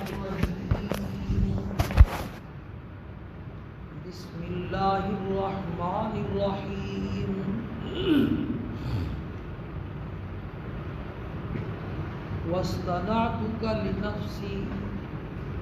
الرجيم بسم الله الرحمن الرحيم واصطنعتك لنفسي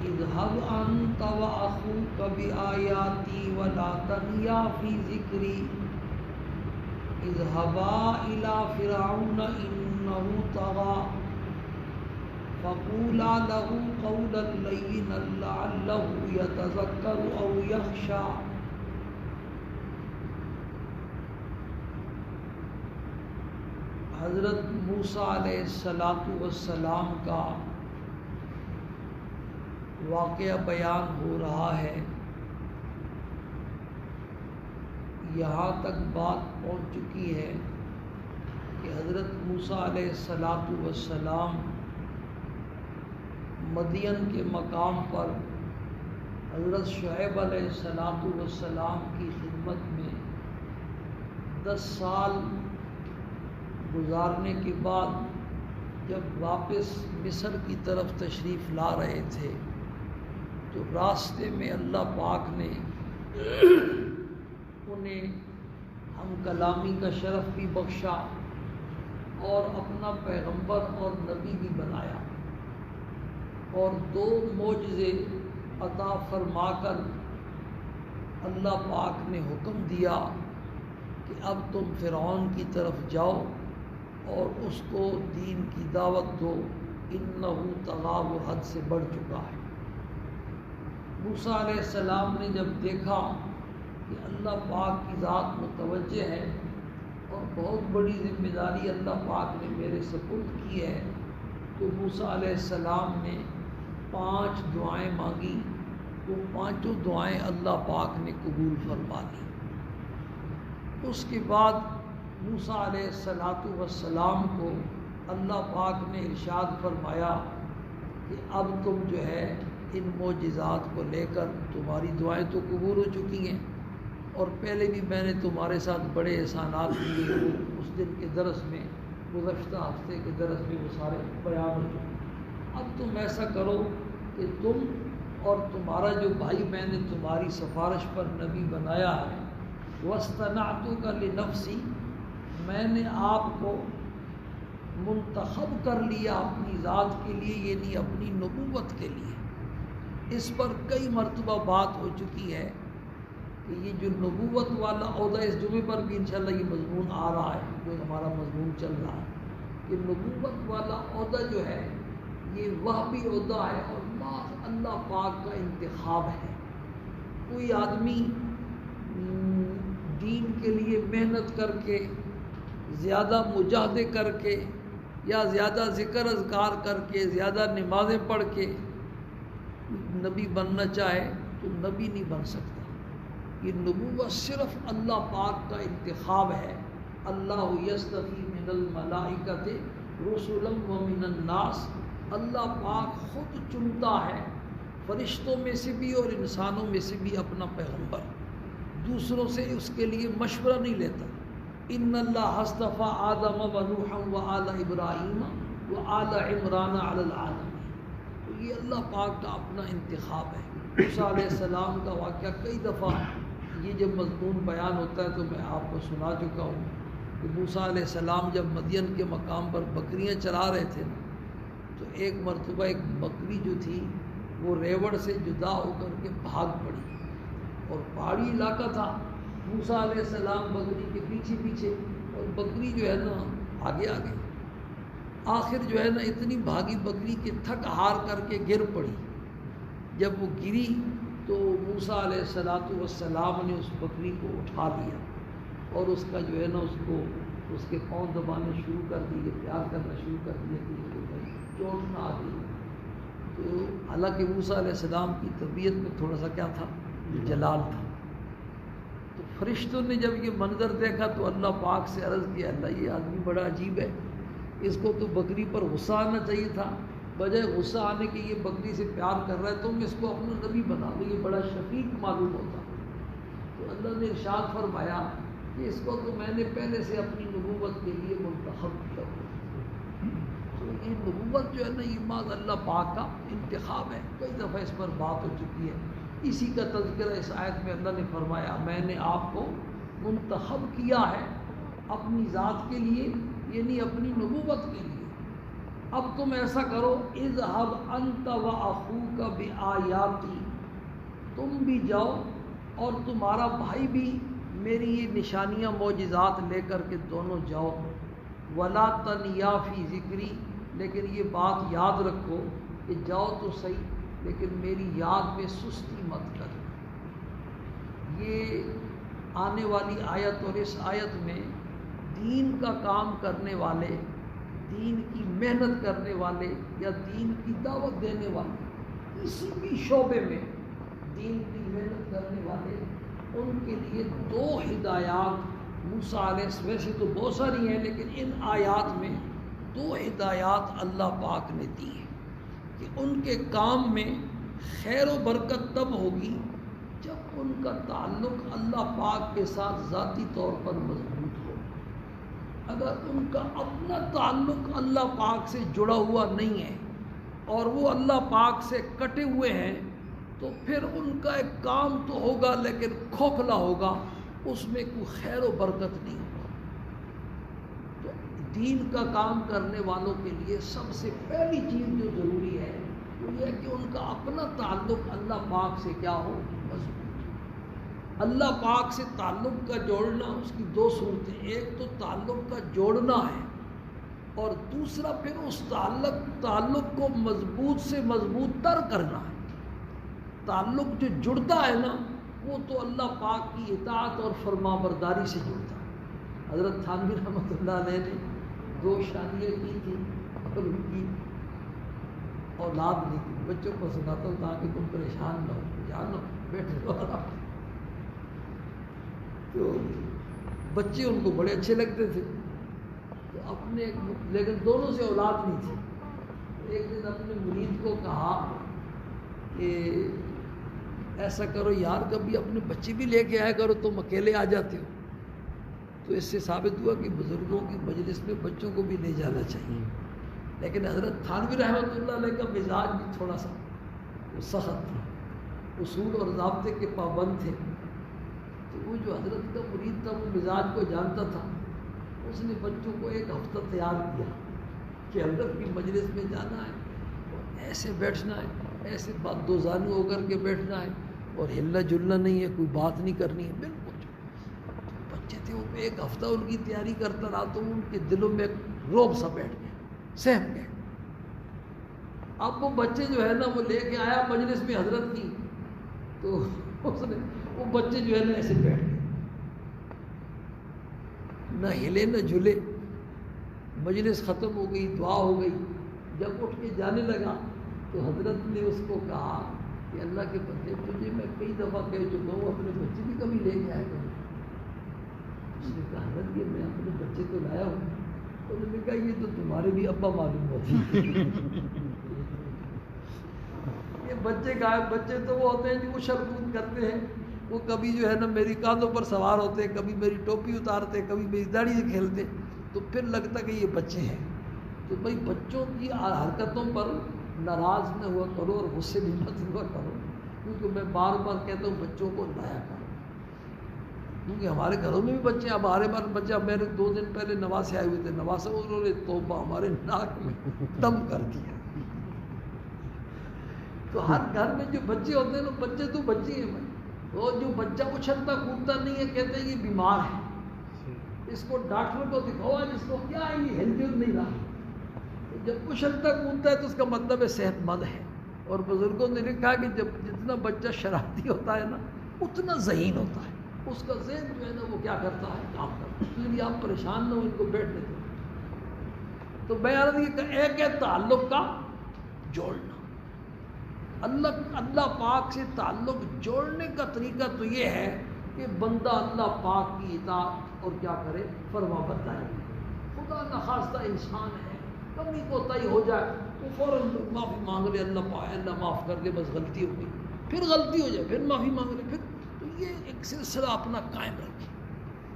اذهب أنت وأخوك بآياتي ولا تنيا في ذكري اذهبا إلى فرعون إنه طغى فقولا له قولا لينا لعله يتذكر أو يخشى حضرت موسیٰ علیہ السلام کا واقعہ بیان ہو رہا ہے۔ یہاں تک بات پہنچ چکی ہے کہ حضرت موسیٰ علیہ السلام مدین کے مقام پر حضرت شعیب علیہ السلام کی خدمت میں 10 سال گزارنے کے بعد جب واپس مصر کی طرف تشریف لا رہے تھے تو راستے میں اللہ پاک نے انہیں ہم کلامی کا شرف بھی بخشا اور اپنا پیغمبر اور نبی بھی بنایا، اور 2 معجزے عطا فرما کر اللہ پاک نے حکم دیا کہ اب تم فرعون کی طرف جاؤ اور اس کو دین کی دعوت دو، انہ طغیٰ، وہ حد سے بڑھ چکا ہے۔ موسیٰ علیہ السلام نے جب دیکھا کہ اللہ پاک کی ذات متوجہ ہے اور بہت بڑی ذمہ داری اللہ پاک نے میرے سپرد کی ہے، تو موسیٰ علیہ السلام نے 5 دعائیں مانگی۔ وہ 5 دعائیں اللہ پاک نے قبول فرما لی۔ اس کے بعد موسیٰ علیہ السلام کو اللہ پاک نے ارشاد فرمایا کہ اب تم جو ہے ان معجزات کو لے کر، تمہاری دعائیں تو قبول ہو چکی ہیں اور پہلے بھی میں نے تمہارے ساتھ بڑے احسانات کیے، وہ اس دن کے درس میں، گزشتہ ہفتے کے درس میں وہ سارے بیان ہو چکے۔ اب تم ایسا کرو کہ تم اور تمہارا جو بھائی میں نے تمہاری سفارش پر نبی بنایا ہے، واصطنعتک لنفسی، میں نے آپ کو منتخب کر لیا اپنی ذات کے لیے، یعنی اپنی نبوت کے لیے۔ اس پر کئی مرتبہ بات ہو چکی ہے کہ یہ جو نبوت والا عہدہ، اس جمعے پر بھی انشاءاللہ یہ مضمون آ رہا ہے، جو ہمارا مضمون چل رہا ہے، کہ نبوت والا عہدہ جو ہے یہ وہبی عہدہ ہے اور محض اللہ پاک کا انتخاب ہے۔ کوئی آدمی دین کے لیے محنت کر کے، زیادہ مجاہدے کر کے، یا زیادہ ذکر اذکار کر کے، زیادہ نمازیں پڑھ کے نبی بننا چاہے تو نبی نہیں بن سکتا۔ یہ نبوت صرف اللہ پاک کا انتخاب ہے۔ اللہ یصطفی من الملائکۃ رسلا ومن الناس، اللہ پاک خود چنتا ہے فرشتوں میں سے بھی اور انسانوں میں سے بھی اپنا پیغمبر، دوسروں سے اس کے لیے مشورہ نہیں لیتا۔ ان اللہ اصطفیٰ آدم و نوحا و آل ابراہیم و آل عمران علی العالمین، تو یہ اللہ پاک کا اپنا انتخاب ہے۔ موسیٰ علیہ السلام کا واقعہ کئی دفعہ یہ جب مضمون بیان ہوتا ہے تو میں آپ کو سنا چکا ہوں کہ موسیٰ علیہ السلام جب مدین کے مقام پر بکریاں چلا رہے تھے نا، تو ایک مرتبہ ایک بکری جو تھی وہ ریوڑ سے جدا ہو کر کے بھاگ پڑی، اور پہاڑی علاقہ تھا، موسیٰ علیہ السلام بکری کے پیچھے پیچھے، اور بکری جو ہے نا آگے آگے، آخر جو ہے نا اتنی بھاگی بکری کہ تھک ہار کر کے گر پڑی۔ جب وہ گری تو موسیٰ علیہ السلام نے اس بکری کو اٹھا لیا اور اس کا جو ہے نا اس کے پاؤں دبانے شروع کر دیے، پیار کرنا شروع کر دیا کہ چوٹ نہ آ گئی۔ تو حالانکہ موسیٰ علیہ السلام کی طبیعت میں تھوڑا سا کیا تھا، جلال تھا۔ تو فرشتوں نے جب یہ منظر دیکھا تو اللہ پاک سے عرض کیا، اللہ یہ آدمی بڑا عجیب ہے، اس کو تو بکری پر غصہ آنا چاہیے تھا، بجائے غصہ آنے کے یہ بکری سے پیار کر رہا ہے، تم اس کو اپنا نبی بنا دو، یہ بڑا شفیق معلوم ہوتا۔ تو اللہ نے ارشاد فرمایا کہ اس کو تو میں نے پہلے سے اپنی نبوت کے لیے منتخب کیا۔ تو یہ نبوت جو ہے نا یہ معاذ اللہ پاک کا انتخاب ہے. کئی دفعہ اس پر بات ہو چکی ہے. اسی کا تذکرہ اس آیت میں اللہ نے فرمایا میں نے آپ کو منتخب کیا ہے اپنی ذات کے لیے، یعنی اپنی نبوت کے لیے. اب تم ایسا کرو اذهب انت واخوک بآیاتی، تم بھی جاؤ اور تمہارا بھائی بھی میری یہ نشانیاں معجزات لے کر کے دونوں جاؤ. ولا تنیا فی ذکری، لیکن یہ بات یاد رکھو کہ جاؤ تو صحیح لیکن میری یاد میں سستی مت کرنا. یہ آنے والی آیت اور اس آیت میں دین کا کام کرنے والے، دین کی محنت کرنے والے یا دین کی دعوت دینے والے، کسی بھی شعبے میں دین کی محنت کرنے والے، ان کے لیے دو ہدایات موسیٰ علیہ السلام، ویسے تو بہت ساری ہیں لیکن ان آیات میں دو ہدایات اللہ پاک نے دی ہیں کہ ان کے کام میں خیر و برکت تب ہوگی جب ان کا تعلق اللہ پاک کے ساتھ ذاتی طور پر مضبوط ہو. اگر ان کا اپنا تعلق اللہ پاک سے جڑا ہوا نہیں ہے اور وہ اللہ پاک سے کٹے ہوئے ہیں تو پھر ان کا ایک کام تو ہوگا لیکن کھوکھلا ہوگا، اس میں کوئی خیر و برکت نہیں ہوگا. تو دین کا کام کرنے والوں کے لیے سب سے پہلی چیز جو ضروری ہے وہ یہ ہے کہ ان کا اپنا تعلق اللہ پاک سے کیا ہو، مضبوط. اللہ پاک سے تعلق کا جوڑنا اس کی دو صورتیں، ایک تو تعلق کا جوڑنا ہے اور دوسرا پھر اس تعلق کو مضبوط سے مضبوط تر کرنا ہے. تعلق جو جڑتا ہے نا وہ تو اللہ پاک کی اطاعت اور فرما برداری سے جڑتا ہے. حضرت تھانوی رحمۃ اللہ علیہ نے 2 شادیاں کی تھی اور ان کی اولاد نہیں تھی. بچوں کو سناتا ہوں تاکہ تم پریشان نہ ہو، جانو بیٹھے رہو آرام. تو بچے ان کو بڑے اچھے لگتے تھے تو اپنے، لیکن دونوں سے اولاد نہیں تھی. ایک دن اپنے مرید کو کہا کہ ایسا کرو یار کبھی اپنے بچے بھی لے کے آیا کرو، تم اکیلے آ جاتے ہو. تو اس سے ثابت ہوا کہ بزرگوں کی مجلس میں بچوں کو بھی لے جانا چاہیے. لیکن حضرت تھانوی رحمۃ اللہ علیہ کا مزاج بھی تھوڑا سا سخت تھا، اصول اور ضابطے کے پابند تھے. تو وہ جو حضرت کا مرید تھا وہ مزاج کو جانتا تھا. اس نے بچوں کو 1 ہفتہ تیار کیا کہ حضرت کی مجلس میں جانا ہے اور ایسے بیٹھنا ہے، ایسے بات دو زانو ہو کر کے بیٹھنا ہے اور ہلنا جلنا نہیں ہے، کوئی بات نہیں کرنی ہے. بالکل بچے تھے وہ 1 ہفتہ ان کی تیاری کرتا رہا تو ان کے دلوں میں روب سا بیٹھ گیا، سہم گئے. اب وہ بچے جو ہے نا وہ لے کے آیا مجلس میں حضرت کی، تو اس نے وہ بچے جو ہے نا ایسے بیٹھ گئے، نہ ہلے نہ جھلے. مجلس ختم ہو گئی، دعا ہو گئی. جب اٹھ کے جانے لگا تو حضرت نے اس کو کہا کہ اللہ کے بندے تجھے میں کئی دفعہ کہہ چکا ہوں اپنے بچے بھی کبھی لے کے آئے کروں. اس نے کہا حضرت یہ میں اپنے بچے تو لایا ہوں. انہوں نے کہا یہ تو تمہارے بھی ابا معلوم ہوتی. یہ بچے کا بچے تو وہ ہوتے ہیں جو اچھل کود کرتے ہیں، وہ کبھی جو ہے نا میری کاندھوں پر سوار ہوتے ہیں، کبھی میری ٹوپی اتارتے، کبھی میری داڑھی سے کھیلتے، تو پھر لگتا کہ یہ بچے ہیں. تو بھائی بچوں کی حرکتوں پر ناراض نہ ہوا کرو اور غصے بھی مت ہوا کرو، کیونکہ میں بار بار کہتا ہوں بچوں کو لایا کرو. کیونکہ ہمارے گھروں میں بھی بچے، اب ہمارے بار بچہ میرے 2 دن پہلے نواز سے آئے ہوئے تھے، نواز انہوں نے توبہ ہمارے ناک میں دم کر دیا. تو ہر گھر میں جو بچے ہوتے ہیں نا بچے تو بچے ہیں بھائی. اور جو بچہ اچھلتا کودتا نہیں ہے کہتے ہیں یہ بیمار ہے، اس کو ڈاکٹر کو دکھاؤ جس کو کیا ہے یہ ہیلتھی نہیں رہا. جب اچھلتا کودتا ہے تو اس کا مطلب ہے صحت مند ہے. اور بزرگوں نے لکھا کہ جب جتنا بچہ شرارتی ہوتا ہے نا اتنا ذہین ہوتا ہے، اس کا ذہن جو ہے نا وہ کیا کرتا ہے، کام کرتا ہے. اس لیے آپ پریشان نہ ہو، ان کو بیٹھنے دیں. تو بیان یہ کہ ایک ہے تعلق کا جوڑنا. اللہ پاک سے تعلق جوڑنے کا طریقہ تو یہ ہے کہ بندہ اللہ پاک کی اطاعت اور کیا کرے، فرما برداری. خدا نخواستہ انسان ہے، کمی کوتاہی ہو جائے تو فوراً معافی مانگ لے، اللہ پائے اللہ معاف کر دے، بس غلطی ہو گئی، پھر غلطی ہو جائے پھر معافی مانگ لے، پھر تو یہ ایک سلسلہ اپنا قائم رکھے.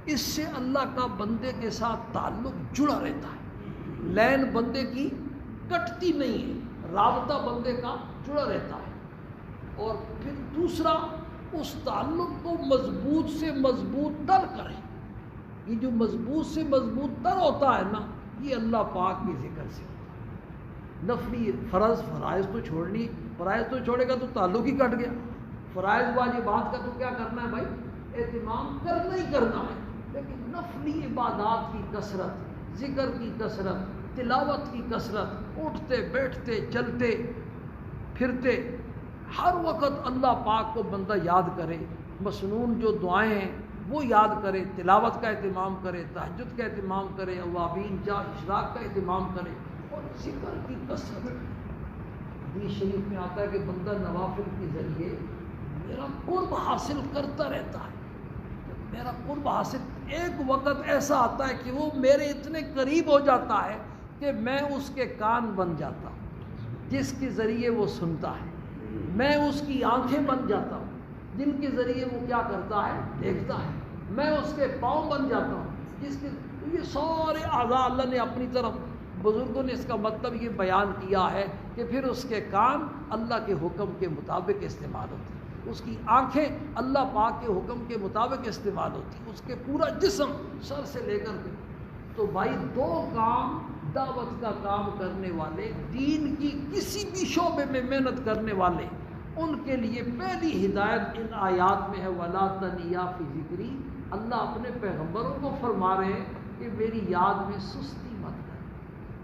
اس سے اللہ کا بندے کے ساتھ تعلق جڑا رہتا ہے، لین بندے کی کٹتی نہیں ہے، رابطہ بندے کا جڑا رہتا ہے۔ اور پھر دوسرا، اس تعلق کو مضبوط سے مضبوط تر کرے۔ یہ جو مضبوط سے مضبوط تر ہوتا ہے نا، یہ اللہ پاک کی ذکر سے ہوتا ہے۔ نفلی فرائض تو چھوڑنی، فرائض تو چھوڑے گا تو تعلق ہی کٹ گیا۔ فرائض واجبات کا تو کیا کرنا ہے بھائی، اہتمام کرنا ہی کرنا ہے، لیکن نفلی عبادات کی کثرت، ذکر کی کثرت، تلاوت کی کثرت، اٹھتے بیٹھتے چلتے پھرتے ہر وقت اللہ پاک کو بندہ یاد کرے، مسنون جو دعائیں ہیں وہ یاد کرے، تلاوت کا اہتمام کرے، تہجد کا اہتمام کرے، اوابین جا اشراق کا اہتمام کرے، اور ذکر کی کثرت۔ حدیث شریف میں آتا ہے کہ بندہ نوافل کے ذریعے میرا قرب حاصل کرتا رہتا ہے۔ میرا قرب حاصل، ایک وقت ایسا آتا ہے کہ وہ میرے اتنے قریب ہو جاتا ہے کہ میں اس کے کان بن جاتا ہوں جس کے ذریعے وہ سنتا ہے، میں اس کی آنکھیں بن جاتا ہوں جن کے ذریعے وہ کیا کرتا ہے، دیکھتا ہے، میں اس کے پاؤں بن جاتا ہوں جس کے، یہ سارے اعضاء اللہ نے اپنی طرف، بزرگوں نے اس کا مطلب یہ بیان کیا ہے کہ پھر اس کے کان اللہ کے حکم کے مطابق استعمال ہوتے ہیں، اس کی آنکھیں اللہ پاک کے حکم کے مطابق استعمال ہوتی ہیں، اس کے پورا جسم سر سے لے کر کے۔ تو بھائی دو کام، دعوت کا کام کرنے والے، دین کی کسی بھی شعبے میں محنت کرنے والے، ان کے لیے پہلی ہدایت ان آیات میں ہے، وَلَا تَنِيَا فِي ذِكْرِي۔ اللہ اپنے پیغمبروں کو فرما رہے ہیں کہ میری یاد میں سستی مت کر۔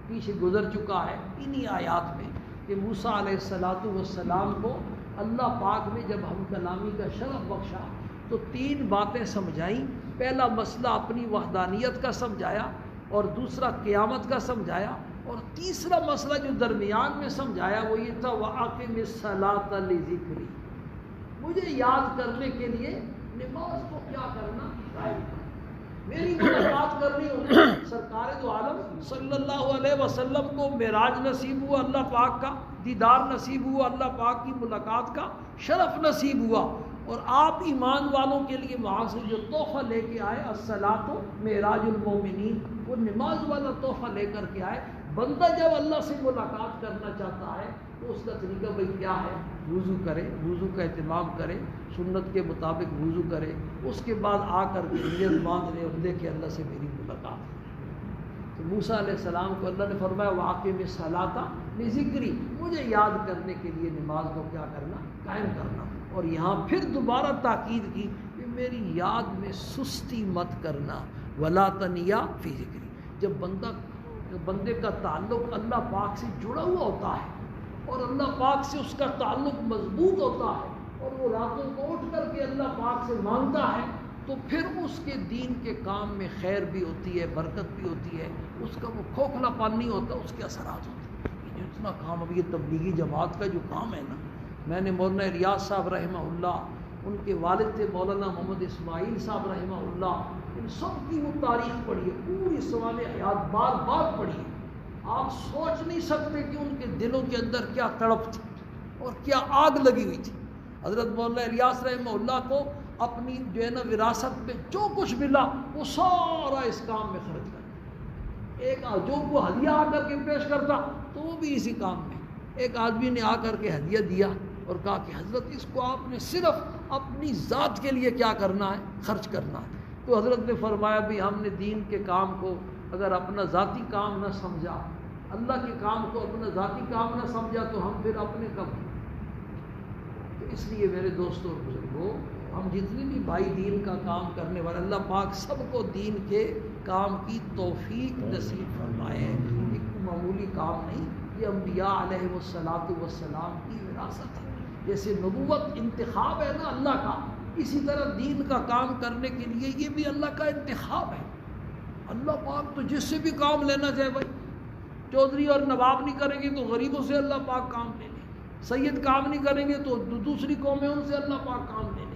پیچھے گزر چکا ہے انہی آیات میں کہ موسیٰ علیہ السلام کو اللہ پاک نے جب ہم کلامی کا شرف بخشا تو تین باتیں سمجھائیں۔ پہلا مسئلہ اپنی وحدانیت کا سمجھایا، اور دوسرا قیامت کا سمجھایا، اور تیسرا مسئلہ جو درمیان میں سمجھایا وہ یہ تھا، وَأَقِمِ الصَّلَاةَ لِذِكْرِي، مجھے یاد کرنے کے لیے نماز کو کیا کرنا، قائم کرنا۔ میری ملاقات کرنی ہوگی، سرکار دو عالم صلی اللہ علیہ وسلم کو معراج نصیب ہوا، اللہ پاک کا دیدار نصیب ہوا، اللہ پاک کی ملاقات کا شرف نصیب ہوا، اور آپ ایمان والوں کے لیے وہاں سے جو تحفہ لے کے آئے، الصلاۃ معراج المومنین، وہ نماز والا تحفہ لے کر کے آئے۔ بندہ جب اللہ سے ملاقات کرنا چاہتا ہے تو اس کا طریقہ بھائی کیا ہے، وضو کرے، وضو کا اہتمام کرے، سنت کے مطابق وضو کرے، اس کے بعد آ کر کے نیت باندھ لے اور دیکھے اللہ سے میری ملاقات ہے۔ تو موسیٰ علیہ السلام کو اللہ نے فرمایا، وَأَقِمِ الصَّلَاةَ لِذِكْرِي، مجھے یاد کرنے کے لیے نماز کو کیا کرنا، قائم کرنا۔ اور یہاں پھر دوبارہ تاکید کی کہ میری یاد میں سستی مت کرنا، وَلَا تَنِيَا فِي ذِكْرِي۔ جب بندے کا تعلق اللہ پاک سے جڑا ہوا ہوتا ہے اور اللہ پاک سے اس کا تعلق مضبوط ہوتا ہے، اور وہ راتوں کو اٹھ کر کے اللہ پاک سے مانگتا ہے، تو پھر اس کے دین کے کام میں خیر بھی ہوتی ہے، برکت بھی ہوتی ہے، اس کا وہ کھوکھلا پن نہیں ہوتا، اس کے اثرات ہوتے ہیں۔ یہ جتنا کام ابھی یہ تبلیغی جماعت کا جو کام ہے نا، میں نے مولانا الیاس صاحب رحمہ اللہ، ان کے والد تھے مولانا محمد اسماعیل صاحب رحمہ اللہ، ان سب کی وہ تاریخ پڑھی ہے، پوری سوال حیات بار بار پڑھی ہے۔ آپ سوچ نہیں سکتے کہ ان کے دلوں کے اندر کیا تڑپ تھی اور کیا آگ لگی ہوئی تھی۔ حضرت مولانا الیاس رحمہ اللہ کو اپنی جو ہے نا وراثت میں جو کچھ ملا وہ سارا اس کام میں خرچ کر، ایک جو کو ہدیہ آ کر کے پیش کرتا تو وہ بھی اسی کام میں۔ ایک آدمی نے آ کر کے ہدیہ دیا اور کہا کہ حضرت اس کو آپ نے صرف اپنی ذات کے لیے کیا کرنا ہے، خرچ کرنا ہے۔ تو حضرت نے فرمایا بھی ہم نے دین کے کام کو اگر اپنا ذاتی کام نہ سمجھا، اللہ کے کام کو اپنا ذاتی کام نہ سمجھا تو ہم پھر اپنے کب۔ تو اس لیے میرے دوستوں اور بزرگوں، ہم جتنے بھی بھائی دین کا کام کرنے والے، اللہ پاک سب کو دین کے کام کی توفیق نصیب فرمائے۔ ایک معمولی کام نہیں، یہ انبیاء علیہ والسلام کی وراثت ہے۔ جیسے نبوت انتخاب ہے نا اللہ کا، اسی طرح دین کا کام کرنے کے لیے یہ بھی اللہ کا انتخاب ہے۔ اللہ پاک تو جس سے بھی کام لینا چاہے، بھائی چودھری اور نواب نہیں کریں گے تو غریبوں سے اللہ پاک کام لے لیں، سید کام نہیں کریں گے تو دوسری قومیں ان سے اللہ پاک کام لے لیں۔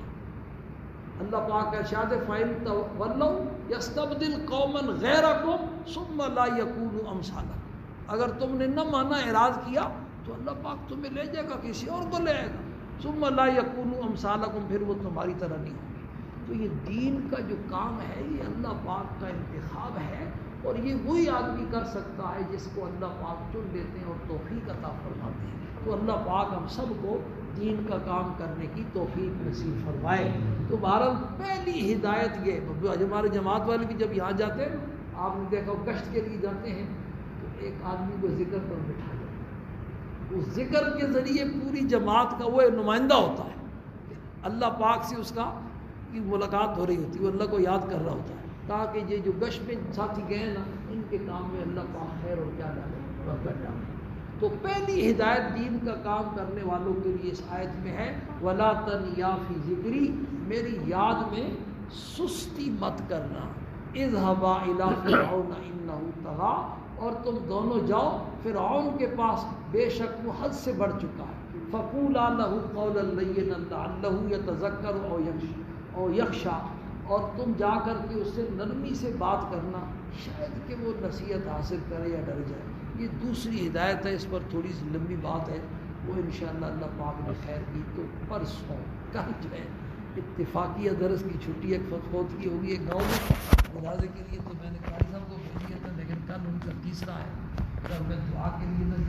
اللہ پاک کا ارشاد فَإِن تَوَلَّوْا يَسْتَبْدِلْ قَوْمًا غَيْرَكُمْ ثُمَّ لَا يَكُونُوا أَمْثَالَكُمْ، اگر تم نے نہ مانا، اعراض کیا، تو اللہ پاک تمہیں لے جائے گا، کسی اور کو لے آئے گا۔ ثُمَّ لَا يَكُونُوا أَمْثَالَكُمْ، پھر وہ تمہاری طرح نہیں ہوں گے۔ تو یہ دین کا جو کام ہے یہ اللہ پاک کا انتخاب ہے، اور یہ وہی آدمی کر سکتا ہے جس کو اللہ پاک چن لیتے ہیں اور توفیق عطا فرماتے ہیں. تو اللہ پاک ہم سب کو دین کا کام کرنے کی توفیق نصیب فرمائے. تو بہرحال پہلی ہدایت یہ ہمارے جماعت والے بھی جب یہاں جاتے ہیں آپ نے دیکھا گشت کے لیے جاتے ہیں تو ایک آدمی کو ذکر پر بٹھا جاتا ہے. اس ذکر کے ذریعے پوری جماعت کا وہ نمائندہ ہوتا ہے. اللہ پاک سے اس کا کی ملاقات ہو رہی ہوتی ہے, وہ اللہ کو یاد کر رہا ہوتا ہے تاکہ یہ جو گشت میں ساتھی گئے نا ان کے کام میں اللہ پاک خیر اور کیا ڈالے برکت ڈالے. تو پہلی ہدایت دین کا کام کرنے والوں کے لیے اس آیت میں ہے وَلَا تَنْيَا فِي ذِكْرِي, میری یاد میں سستی مت کرنا. اذهبا إِلَىٰ فِرْعَوْنَ إِنَّهُ طَغَىٰ, اور تم دونوں جاؤ فرعون کے پاس, بے شک وہ حد سے بڑھ چکا ہے. فَقُولَا لَهُ قَوْلًا لَيِّنًا لَعَلَّهُ يَتَذَكَّرُ أَوْ يَخْشَىٰ, اور تم جا کر کے اس سے نرمی سے بات کرنا, شاید کہ وہ نصیحت حاصل کرے یا ڈر جائے. یہ دوسری ہدایت ہے, اس پر تھوڑی سی لمبی بات ہے, وہ انشاءاللہ اللہ پاک نے خیر کی. تو پرسوں کل جو ہے اتفاقیہ درس کی چھٹی ایک فوت کی ہوگی ایک گاؤں میں جنازے کے لیے, تو میں نے قاری صاحب کو بھیج دیا تھا لیکن کل ان کا تیسرا ہے. کل میں دعا کے لیے نہ